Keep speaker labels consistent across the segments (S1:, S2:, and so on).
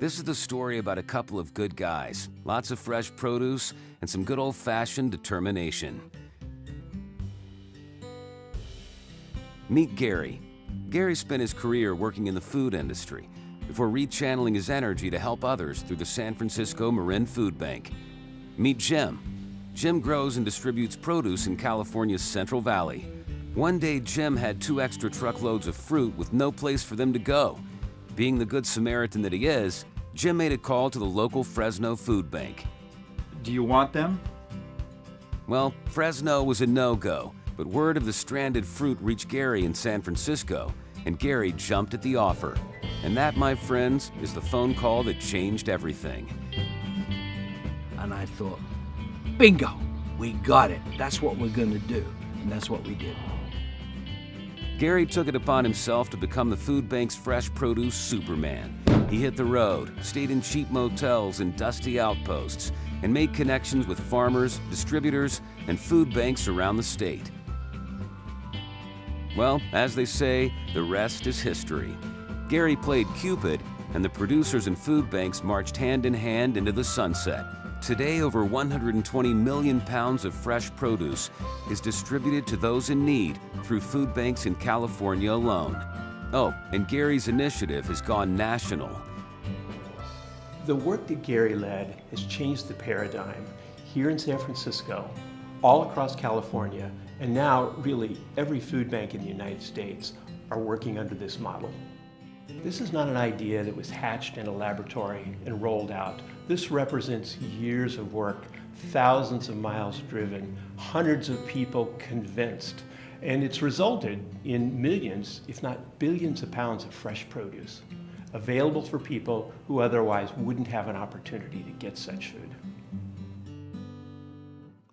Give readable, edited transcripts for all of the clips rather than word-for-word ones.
S1: This is the story about a couple of good guys, lots of fresh produce, and some good old-fashioned determination. Meet Gary. Gary spent his career working in the food industry before rechanneling his energy to help others through the San Francisco-Marin Food Bank. Meet Jim. Jim grows and distributes produce in California's Central Valley. One day, Jim had 2 extra truckloads of fruit with no place for them to go. Being the good Samaritan that he is, Jim made a call to the local Fresno Food Bank.
S2: Do you want them?
S1: Well, Fresno was a no-go, but word of the stranded fruit reached Gary in San Francisco, and Gary jumped at the offer. And that, my friends, is the phone call that changed everything.
S3: And I thought, bingo, we got it. That's what we're gonna do. And that's what we did.
S1: Gary took it upon himself to become the food bank's fresh produce Superman. He hit the road, stayed in cheap motels and dusty outposts, and made connections with farmers, distributors, and food banks around the state. Well, as they say, the rest is history. Gary played Cupid, and the producers and food banks marched hand in hand into the sunset. Today, over 120 million pounds of fresh produce is distributed to those in need through food banks in California alone. Oh, and Gary's initiative has gone national.
S4: The work that Gary led has changed the paradigm here in San Francisco, all across California, and now really every food bank in the United States are working under this model. This is not an idea that was hatched in a laboratory and rolled out. This represents years of work, thousands of miles driven, hundreds of people convinced, and it's resulted in millions, if not billions of pounds of fresh produce available for people who otherwise wouldn't have an opportunity to get such food.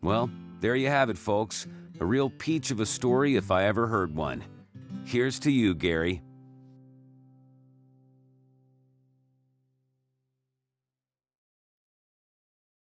S1: Well, there you have it, folks. A real peach of a story if I ever heard one. Here's to you, Gary.